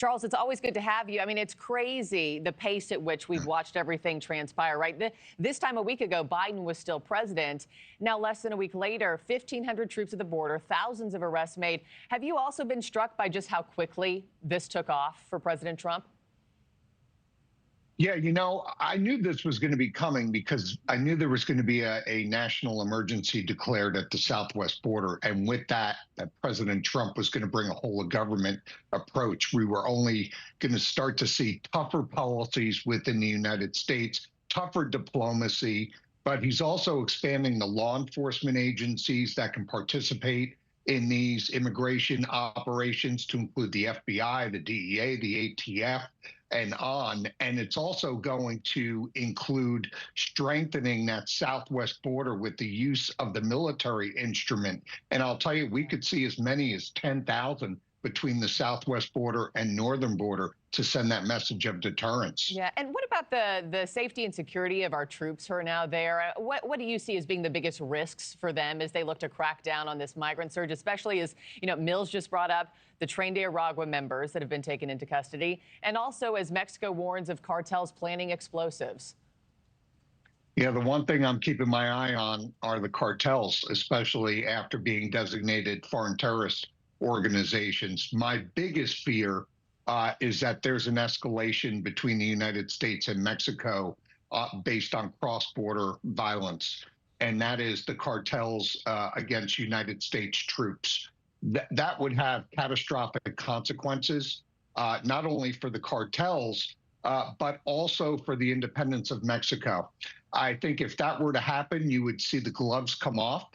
Charles, it's always good to have you. I mean, it's crazy the pace at which we've watched everything transpire, right? This time a week ago, Biden was still president. Now, less than a week later, 1,500 troops at the border, thousands of arrests made. Have you also been struck by just how quickly this took off for President Trump? Yeah, I knew this was going to be coming because I knew there was going to be a national emergency declared at the southwest border. And with that President Trump was going to bring a whole of government approach. We were only going to start to see tougher policies within the United States, tougher diplomacy. But he's also expanding the law enforcement agencies that can participate in these immigration operations to include the FBI, the DEA, the ATF, and on. And it's also going to include strengthening that southwest border with the use of the military instrument. And I'll tell you, we could see as many as 10,000 between the southwest border and northern border to send that message of deterrence. Yeah. And what about the safety and security of our troops who are now there? What do you see as being the biggest risks for them as they look to crack down on this migrant surge, especially as, Mills just brought up the Tren de Aragua members that have been taken into custody, and also as Mexico warns of cartels planning explosives? Yeah, the one thing I'm keeping my eye on are the cartels, especially after being designated foreign terrorist organizations. My biggest fear is that there's an escalation between the United States and Mexico based on cross-border violence, and that is the cartels against United States troops. That would have catastrophic consequences, not only for the cartels, but also for the independence of Mexico. I think if that were to happen, you would see the gloves come off.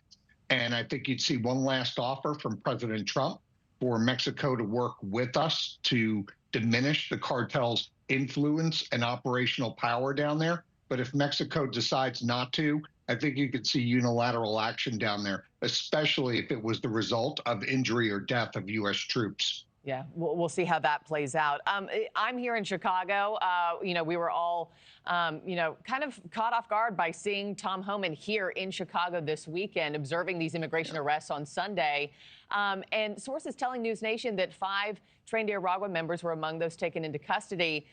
And I think you'd see one last offer from President Trump for Mexico to work with us to diminish the cartel's influence and operational power down there. But if Mexico decides not to, I think you could see unilateral action down there, especially if it was the result of injury or death of U.S. troops. Yeah, we'll see how that plays out. I'm here in Chicago. We were all, kind of caught off guard by seeing Tom Homan here in Chicago this weekend, observing these immigration arrests on Sunday. And sources telling NewsNation that 5 Tren de Aragua members were among those taken into custody.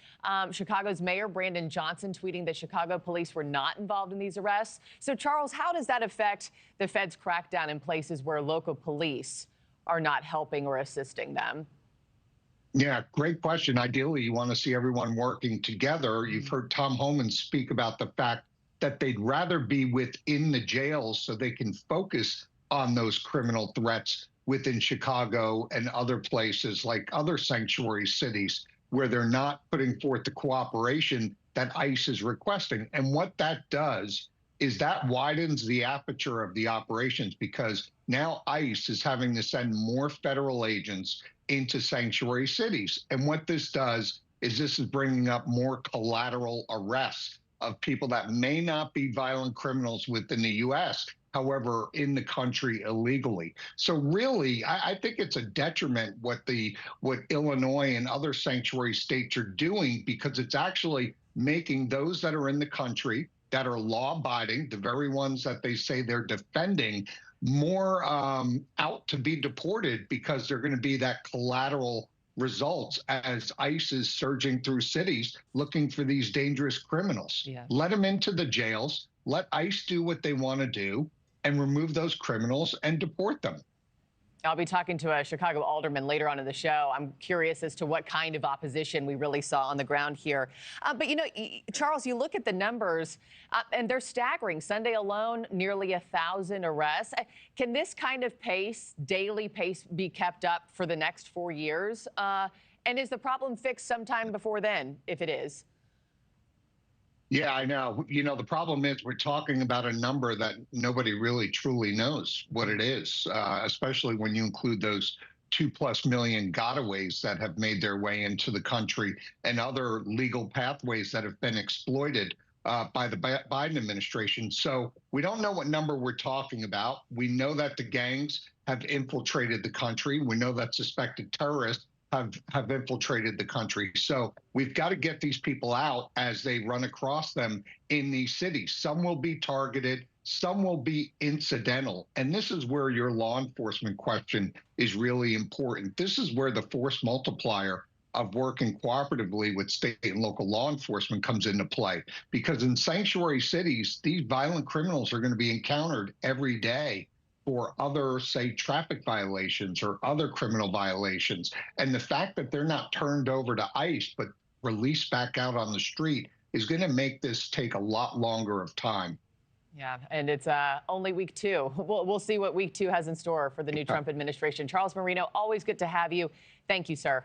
Chicago's Mayor Brandon Johnson tweeting that Chicago police were not involved in these arrests. So, Charles, how does that affect the Fed's crackdown in places where local police are not helping or assisting them? Yeah, great question. Ideally, you want to see everyone working together. You've heard Tom Homan speak about the fact that they'd rather be within the jails so they can focus on those criminal threats within Chicago and other places like other sanctuary cities where they're not putting forth the cooperation that ICE is requesting. And what that does is that widens the aperture of the operations, because now ICE is having to send more federal agents into sanctuary cities. And what this does is this is bringing up more collateral arrests of people that may not be violent criminals within the U.S., however, in the country illegally. So really, I think it's a detriment what Illinois and other sanctuary states are doing, because it's actually making those that are in the country that are law-abiding, the very ones that they say they're defending, more out to be deported, because they're going to be that collateral results as ICE is surging through cities looking for these dangerous criminals. Yeah. Let them into the jails, let ICE do what they want to do, and remove those criminals and deport them. I'll be talking to a Chicago alderman later on in the show. I'm curious as to what kind of opposition we really saw on the ground here. But, Charles, you look at the numbers, and they're staggering. Sunday alone, nearly 1,000 arrests. Can this kind of pace, daily pace, be kept up for the next 4 years? And is the problem fixed sometime before then, if it is? Yeah, I know. The problem is we're talking about a number that nobody really truly knows what it is, especially when you include those 2+ million gotaways that have made their way into the country and other legal pathways that have been exploited by the Biden administration. So we don't know what number we're talking about. We know that the gangs have infiltrated the country. We know that suspected terrorists have infiltrated the country. So we've got to get these people out as they run across them in these cities. Some will be targeted, some will be incidental. And this is where your law enforcement question is really important. This is where the force multiplier of working cooperatively with state and local law enforcement comes into play. Because in sanctuary cities, these violent criminals are going to be encountered every day for other, say, traffic violations or other criminal violations. And the fact that they're not turned over to ICE, but released back out on the street is going to make this take a lot longer of time. Yeah, and it's only week 2. We'll see what week 2 has in store for the new Trump administration. Charles Marino, always good to have you. Thank you, sir.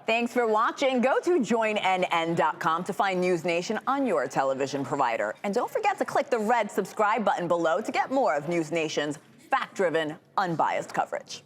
Thanks for watching. Go to joinnn.com to find NewsNation on your television provider. And don't forget to click the red subscribe button below to get more of NewsNation's fact-driven, unbiased coverage.